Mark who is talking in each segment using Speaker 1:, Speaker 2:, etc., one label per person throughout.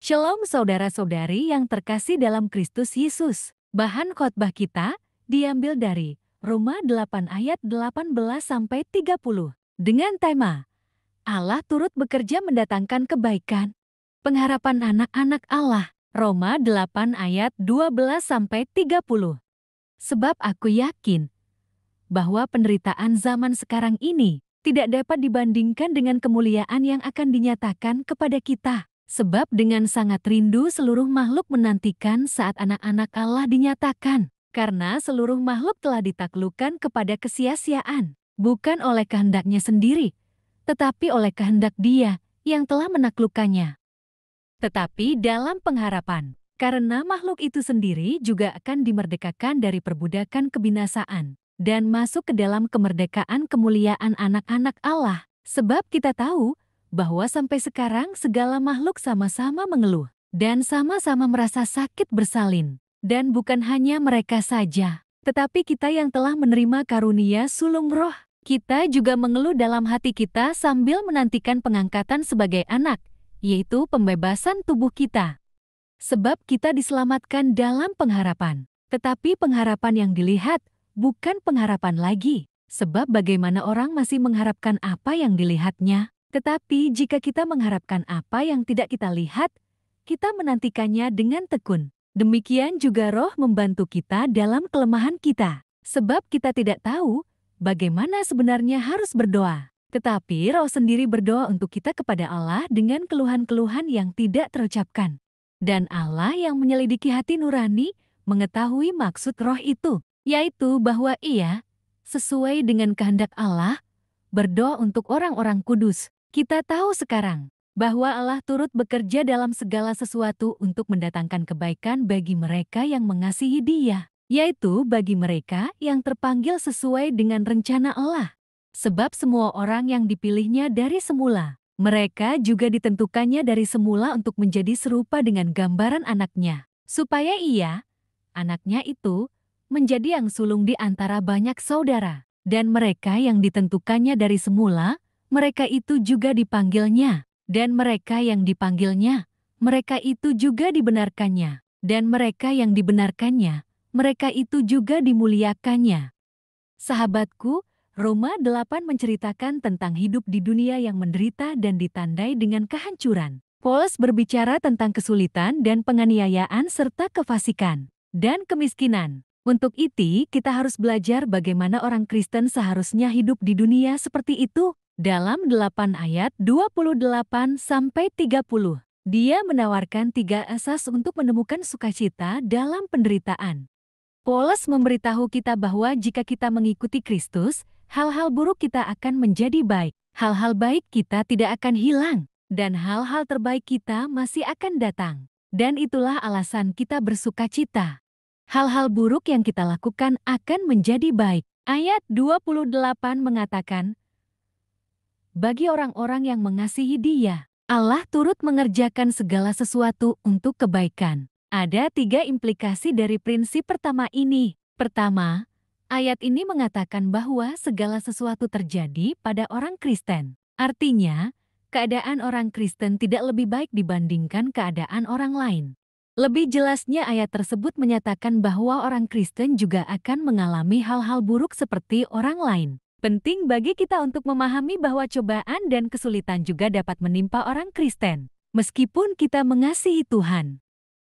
Speaker 1: Shalom saudara-saudari yang terkasih dalam Kristus Yesus. Bahan khotbah kita diambil dari Roma 8 ayat 18-30 dengan tema Allah turut bekerja mendatangkan kebaikan. Pengharapan anak-anak Allah. Roma 8 ayat 12-30. Sebab aku yakin bahwa penderitaan zaman sekarang ini tidak dapat dibandingkan dengan kemuliaan yang akan dinyatakan kepada kita. Sebab dengan sangat rindu seluruh makhluk menantikan saat anak-anak Allah dinyatakan. Karena seluruh makhluk telah ditaklukkan kepada kesia-siaan. Bukan oleh kehendaknya sendiri, tetapi oleh kehendak Dia yang telah menaklukkannya. Tetapi dalam pengharapan, karena makhluk itu sendiri juga akan dimerdekakan dari perbudakan kebinasaan dan masuk ke dalam kemerdekaan kemuliaan anak-anak Allah. Sebab kita tahu bahwa sampai sekarang segala makhluk sama-sama mengeluh dan sama-sama merasa sakit bersalin. Dan bukan hanya mereka saja, tetapi kita yang telah menerima karunia sulung roh, kita juga mengeluh dalam hati kita sambil menantikan pengangkatan sebagai anak, yaitu pembebasan tubuh kita. Sebab kita diselamatkan dalam pengharapan, tetapi pengharapan yang dilihat bukan pengharapan lagi. Sebab bagaimana orang masih mengharapkan apa yang dilihatnya? Tetapi jika kita mengharapkan apa yang tidak kita lihat, kita menantikannya dengan tekun. Demikian juga Roh membantu kita dalam kelemahan kita. Sebab kita tidak tahu bagaimana sebenarnya harus berdoa. Tetapi Roh sendiri berdoa untuk kita kepada Allah dengan keluhan-keluhan yang tidak terucapkan. Dan Allah yang menyelidiki hati nurani mengetahui maksud Roh itu, yaitu bahwa Ia, sesuai dengan kehendak Allah, berdoa untuk orang-orang kudus. Kita tahu sekarang bahwa Allah turut bekerja dalam segala sesuatu untuk mendatangkan kebaikan bagi mereka yang mengasihi Dia, yaitu bagi mereka yang terpanggil sesuai dengan rencana Allah. Sebab semua orang yang dipilihnya dari semula, mereka juga ditentukannya dari semula untuk menjadi serupa dengan gambaran anaknya, supaya Ia, anaknya itu, menjadi yang sulung di antara banyak saudara. Dan mereka yang ditentukannya dari semula, mereka itu juga dipanggilnya. Dan mereka yang dipanggilnya, mereka itu juga dibenarkannya. Dan mereka yang dibenarkannya, mereka itu juga dimuliakannya. Sahabatku, Roma 8 menceritakan tentang hidup di dunia yang menderita dan ditandai dengan kehancuran. Paulus berbicara tentang kesulitan dan penganiayaan serta kefasikan dan kemiskinan. Untuk itu, kita harus belajar bagaimana orang Kristen seharusnya hidup di dunia seperti itu. Dalam 8 ayat 28-30, dia menawarkan 3 asas untuk menemukan sukacita dalam penderitaan. Paulus memberitahu kita bahwa jika kita mengikuti Kristus, hal-hal buruk kita akan menjadi baik. Hal-hal baik kita tidak akan hilang, dan hal-hal terbaik kita masih akan datang. Dan itulah alasan kita bersukacita. Hal-hal buruk yang kita lakukan akan menjadi baik. Ayat 28 mengatakan, bagi orang-orang yang mengasihi Dia, Allah turut mengerjakan segala sesuatu untuk kebaikan. Ada 3 implikasi dari prinsip pertama ini. Pertama, ayat ini mengatakan bahwa segala sesuatu terjadi pada orang Kristen. Artinya, keadaan orang Kristen tidak lebih baik dibandingkan keadaan orang lain. Lebih jelasnya ayat tersebut menyatakan bahwa orang Kristen juga akan mengalami hal-hal buruk seperti orang lain. Penting bagi kita untuk memahami bahwa cobaan dan kesulitan juga dapat menimpa orang Kristen, meskipun kita mengasihi Tuhan.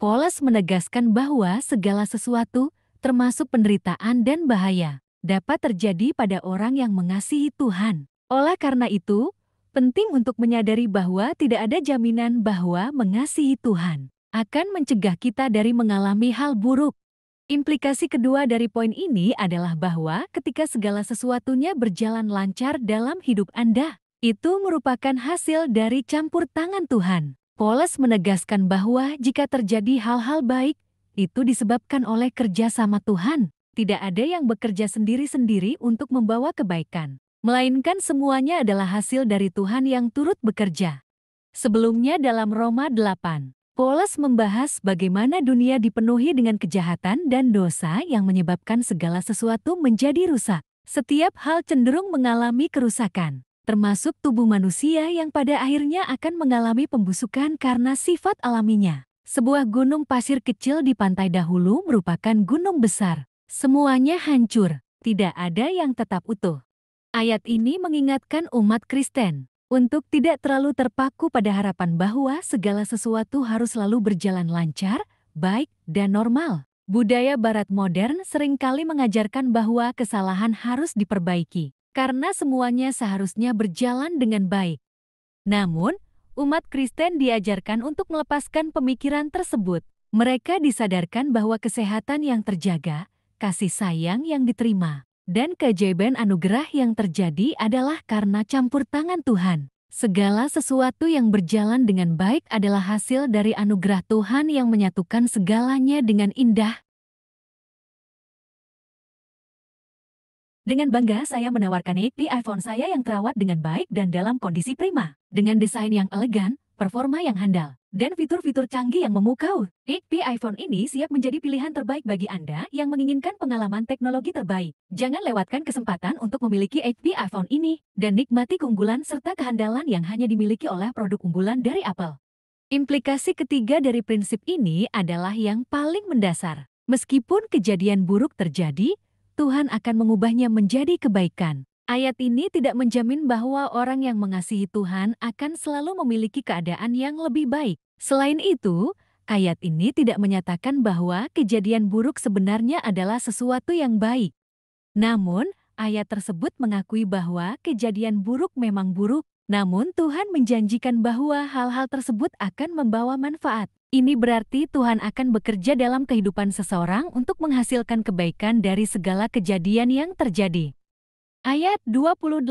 Speaker 1: Paulus menegaskan bahwa segala sesuatu, termasuk penderitaan dan bahaya, dapat terjadi pada orang yang mengasihi Tuhan. Oleh karena itu, penting untuk menyadari bahwa tidak ada jaminan bahwa mengasihi Tuhan akan mencegah kita dari mengalami hal buruk. Implikasi kedua dari poin ini adalah bahwa ketika segala sesuatunya berjalan lancar dalam hidup Anda, itu merupakan hasil dari campur tangan Tuhan. Paulus menegaskan bahwa jika terjadi hal-hal baik, itu disebabkan oleh kerja sama Tuhan. Tidak ada yang bekerja sendiri-sendiri untuk membawa kebaikan, melainkan semuanya adalah hasil dari Tuhan yang turut bekerja. Sebelumnya dalam Roma 8, Paulus membahas bagaimana dunia dipenuhi dengan kejahatan dan dosa yang menyebabkan segala sesuatu menjadi rusak. Setiap hal cenderung mengalami kerusakan. termasuk tubuh manusia yang pada akhirnya akan mengalami pembusukan karena sifat alaminya. Sebuah gunung pasir kecil di pantai dahulu merupakan gunung besar. Semuanya hancur, tidak ada yang tetap utuh. Ayat ini mengingatkan umat Kristen untuk tidak terlalu terpaku pada harapan bahwa segala sesuatu harus selalu berjalan lancar, baik, dan normal. Budaya Barat modern seringkali mengajarkan bahwa kesalahan harus diperbaiki, karena semuanya seharusnya berjalan dengan baik. Namun, umat Kristen diajarkan untuk melepaskan pemikiran tersebut. Mereka disadarkan bahwa kesehatan yang terjaga, kasih sayang yang diterima, dan keajaiban anugerah yang terjadi adalah karena campur tangan Tuhan. Segala sesuatu yang berjalan dengan baik adalah hasil dari anugerah Tuhan yang menyatukan segalanya dengan indah. Dengan bangga saya menawarkan HP iPhone saya yang terawat dengan baik dan dalam kondisi prima. Dengan desain yang elegan, performa yang handal, dan fitur-fitur canggih yang memukau. HP iPhone ini siap menjadi pilihan terbaik bagi Anda yang menginginkan pengalaman teknologi terbaik. Jangan lewatkan kesempatan untuk memiliki HP iPhone ini dan nikmati keunggulan serta kehandalan yang hanya dimiliki oleh produk unggulan dari Apple. Implikasi ketiga dari prinsip ini adalah yang paling mendasar. Meskipun kejadian buruk terjadi, Tuhan akan mengubahnya menjadi kebaikan. Ayat ini tidak menjamin bahwa orang yang mengasihi Tuhan akan selalu memiliki keadaan yang lebih baik. Selain itu, ayat ini tidak menyatakan bahwa kejadian buruk sebenarnya adalah sesuatu yang baik. Namun, ayat tersebut mengakui bahwa kejadian buruk memang buruk, namun Tuhan menjanjikan bahwa hal-hal tersebut akan membawa manfaat. Ini berarti Tuhan akan bekerja dalam kehidupan seseorang untuk menghasilkan kebaikan dari segala kejadian yang terjadi. Ayat 28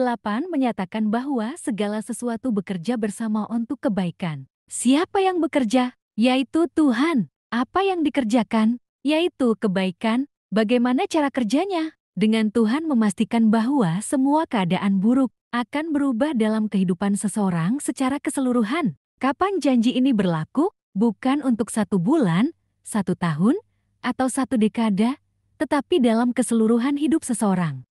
Speaker 1: menyatakan bahwa segala sesuatu bekerja bersama untuk kebaikan. Siapa yang bekerja? Yaitu Tuhan. Apa yang dikerjakan? Yaitu kebaikan. Bagaimana cara kerjanya? Dengan Tuhan memastikan bahwa semua keadaan buruk akan berubah dalam kehidupan seseorang secara keseluruhan. Kapan janji ini berlaku? Bukan untuk 1 bulan, 1 tahun, atau 1 dekade, tetapi dalam keseluruhan hidup seseorang.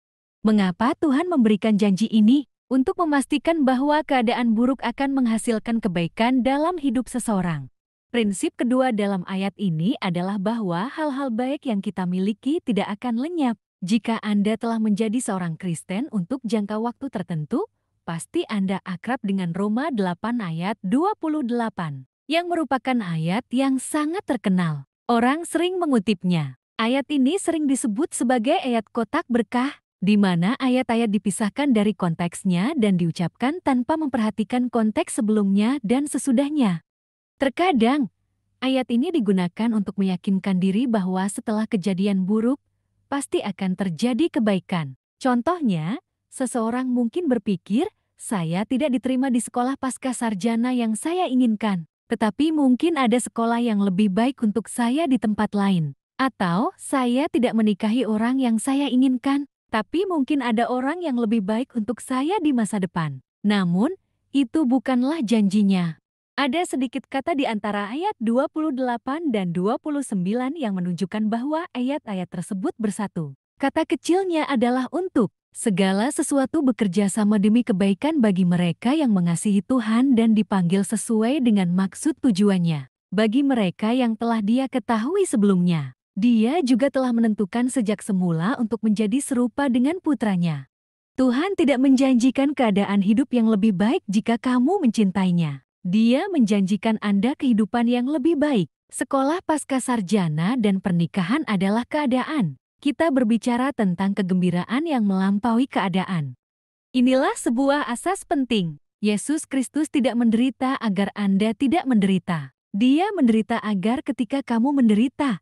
Speaker 1: Mengapa Tuhan memberikan janji ini? Untuk memastikan bahwa keadaan buruk akan menghasilkan kebaikan dalam hidup seseorang. Prinsip kedua dalam ayat ini adalah bahwa hal-hal baik yang kita miliki tidak akan lenyap. Jika Anda telah menjadi seorang Kristen untuk jangka waktu tertentu, pasti Anda akrab dengan Roma 8 ayat 28, yang merupakan ayat yang sangat terkenal. Orang sering mengutipnya. Ayat ini sering disebut sebagai ayat kotak berkah, di mana ayat-ayat dipisahkan dari konteksnya dan diucapkan tanpa memperhatikan konteks sebelumnya dan sesudahnya. Terkadang, ayat ini digunakan untuk meyakinkan diri bahwa setelah kejadian buruk, pasti akan terjadi kebaikan. Contohnya, seseorang mungkin berpikir, saya tidak diterima di sekolah pascasarjana yang saya inginkan, tetapi mungkin ada sekolah yang lebih baik untuk saya di tempat lain. Atau, saya tidak menikahi orang yang saya inginkan, tapi mungkin ada orang yang lebih baik untuk saya di masa depan. Namun, itu bukanlah janjinya. Ada sedikit kata di antara ayat 28 dan 29 yang menunjukkan bahwa ayat-ayat tersebut bersatu. Kata kecilnya adalah untuk. Segala sesuatu bekerja sama demi kebaikan bagi mereka yang mengasihi Tuhan dan dipanggil sesuai dengan maksud tujuannya. Bagi mereka yang telah Dia ketahui sebelumnya. Dia juga telah menentukan sejak semula untuk menjadi serupa dengan putranya. Tuhan tidak menjanjikan keadaan hidup yang lebih baik jika kamu mencintainya. Dia menjanjikan Anda kehidupan yang lebih baik. Sekolah pascasarjana dan pernikahan adalah keadaan. Kita berbicara tentang kegembiraan yang melampaui keadaan. Inilah sebuah asas penting. Yesus Kristus tidak menderita agar Anda tidak menderita. Dia menderita agar ketika kamu menderita,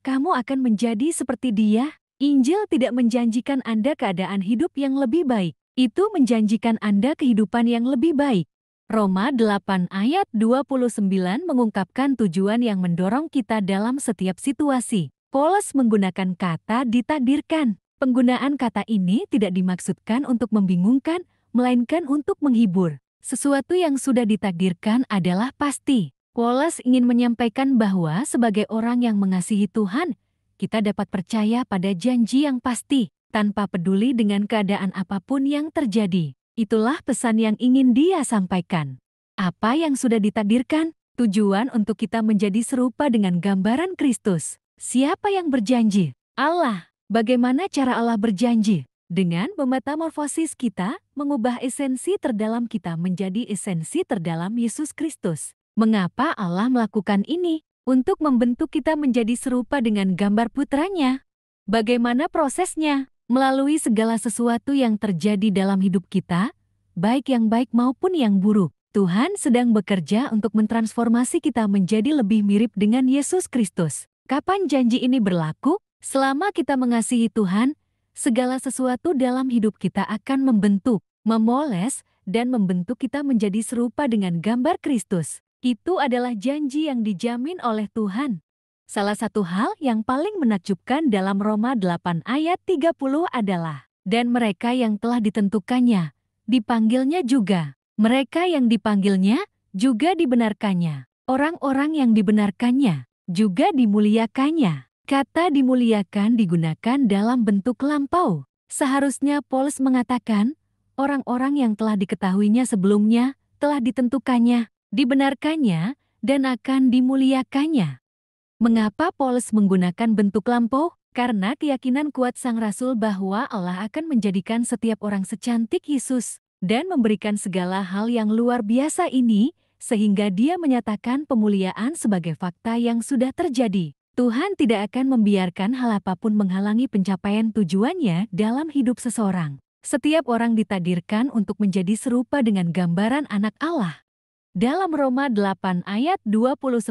Speaker 1: kamu akan menjadi seperti Dia. Injil tidak menjanjikan Anda keadaan hidup yang lebih baik. Itu menjanjikan Anda kehidupan yang lebih baik. Roma 8 ayat 29 mengungkapkan tujuan yang mendorong kita dalam setiap situasi. Paulus menggunakan kata ditakdirkan. Penggunaan kata ini tidak dimaksudkan untuk membingungkan, melainkan untuk menghibur. Sesuatu yang sudah ditakdirkan adalah pasti. Paulus ingin menyampaikan bahwa sebagai orang yang mengasihi Tuhan, kita dapat percaya pada janji yang pasti, tanpa peduli dengan keadaan apapun yang terjadi. Itulah pesan yang ingin Dia sampaikan. Apa yang sudah ditakdirkan? Tujuan untuk kita menjadi serupa dengan gambaran Kristus. Siapa yang berjanji? Allah. Bagaimana cara Allah berjanji? Dengan memetamorfosis kita, mengubah esensi terdalam kita menjadi esensi terdalam Yesus Kristus. Mengapa Allah melakukan ini? Untuk membentuk kita menjadi serupa dengan gambar putranya. Bagaimana prosesnya? Melalui segala sesuatu yang terjadi dalam hidup kita, baik yang baik maupun yang buruk, Tuhan sedang bekerja untuk mentransformasi kita menjadi lebih mirip dengan Yesus Kristus. Kapan janji ini berlaku? Selama kita mengasihi Tuhan, segala sesuatu dalam hidup kita akan membentuk, memoles, dan membentuk kita menjadi serupa dengan gambar Kristus. Itu adalah janji yang dijamin oleh Tuhan. Salah satu hal yang paling menakjubkan dalam Roma 8 ayat 30 adalah, dan mereka yang telah ditentukannya, dipanggilnya juga. Mereka yang dipanggilnya, juga dibenarkannya. Orang-orang yang dibenarkannya, juga dimuliakannya. Kata dimuliakan digunakan dalam bentuk lampau. Seharusnya Paulus mengatakan, orang-orang yang telah diketahuinya sebelumnya, telah ditentukannya, dibenarkannya, dan akan dimuliakannya. Mengapa Paulus menggunakan bentuk lampau? Karena keyakinan kuat sang rasul bahwa Allah akan menjadikan setiap orang secantik Yesus dan memberikan segala hal yang luar biasa ini, sehingga dia menyatakan pemuliaan sebagai fakta yang sudah terjadi. Tuhan tidak akan membiarkan hal apapun menghalangi pencapaian tujuannya dalam hidup seseorang. Setiap orang ditakdirkan untuk menjadi serupa dengan gambaran anak Allah. Dalam Roma 8 ayat 29,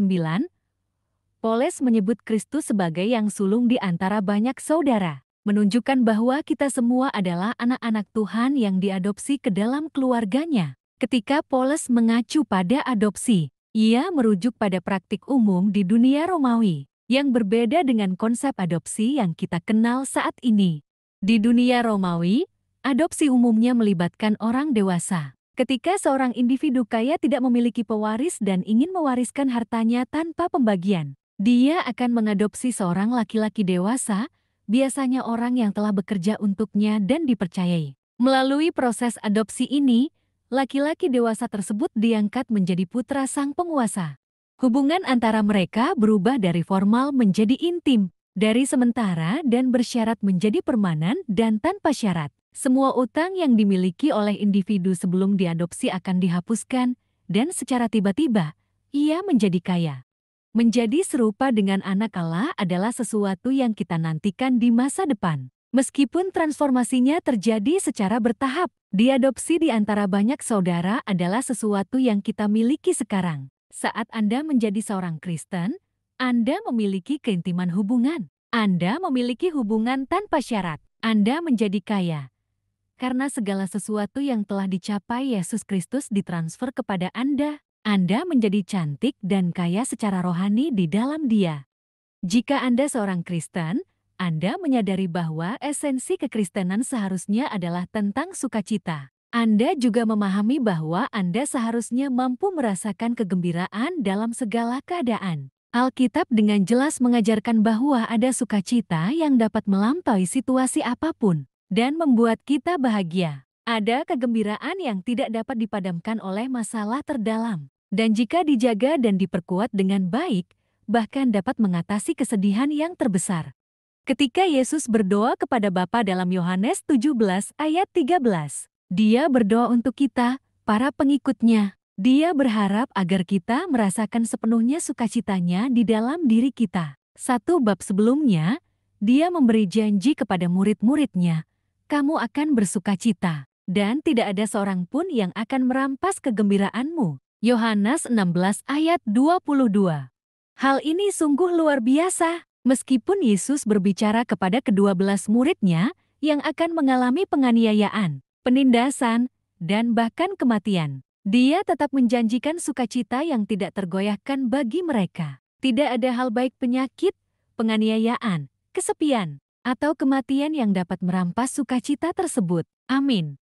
Speaker 1: Paulus menyebut Kristus sebagai yang sulung di antara banyak saudara, menunjukkan bahwa kita semua adalah anak-anak Tuhan yang diadopsi ke dalam keluarganya. Ketika Paulus mengacu pada adopsi, ia merujuk pada praktik umum di dunia Romawi, yang berbeda dengan konsep adopsi yang kita kenal saat ini. Di dunia Romawi, adopsi umumnya melibatkan orang dewasa. Ketika seorang individu kaya tidak memiliki pewaris dan ingin mewariskan hartanya tanpa pembagian, dia akan mengadopsi seorang laki-laki dewasa, biasanya orang yang telah bekerja untuknya dan dipercayai. Melalui proses adopsi ini, laki-laki dewasa tersebut diangkat menjadi putra sang penguasa. Hubungan antara mereka berubah dari formal menjadi intim, dari sementara dan bersyarat menjadi permanen dan tanpa syarat. Semua utang yang dimiliki oleh individu sebelum diadopsi akan dihapuskan, dan secara tiba-tiba, ia menjadi kaya. Menjadi serupa dengan anak Allah adalah sesuatu yang kita nantikan di masa depan. Meskipun transformasinya terjadi secara bertahap, diadopsi di antara banyak saudara adalah sesuatu yang kita miliki sekarang. Saat Anda menjadi seorang Kristen, Anda memiliki keintiman hubungan. Anda memiliki hubungan tanpa syarat. Anda menjadi kaya. Karena segala sesuatu yang telah dicapai Yesus Kristus ditransfer kepada Anda. Anda menjadi cantik dan kaya secara rohani di dalam Dia. Jika Anda seorang Kristen, Anda menyadari bahwa esensi kekristenan seharusnya adalah tentang sukacita. Anda juga memahami bahwa Anda seharusnya mampu merasakan kegembiraan dalam segala keadaan. Alkitab dengan jelas mengajarkan bahwa ada sukacita yang dapat melampaui situasi apapun dan membuat kita bahagia. Ada kegembiraan yang tidak dapat dipadamkan oleh masalah terdalam, dan jika dijaga dan diperkuat dengan baik, bahkan dapat mengatasi kesedihan yang terbesar. Ketika Yesus berdoa kepada Bapa dalam Yohanes 17 ayat 13, Dia berdoa untuk kita, para pengikutnya. Dia berharap agar kita merasakan sepenuhnya sukacitanya di dalam diri kita. Satu bab sebelumnya, Dia memberi janji kepada murid-muridnya, kamu akan bersukacita, dan tidak ada seorang pun yang akan merampas kegembiraanmu. Yohanes 16 ayat 22. Hal ini sungguh luar biasa. Meskipun Yesus berbicara kepada ke-12 muridnya yang akan mengalami penganiayaan, penindasan, dan bahkan kematian, Dia tetap menjanjikan sukacita yang tidak tergoyahkan bagi mereka. Tidak ada hal baik penyakit, penganiayaan, kesepian, atau kematian yang dapat merampas sukacita tersebut. Amin.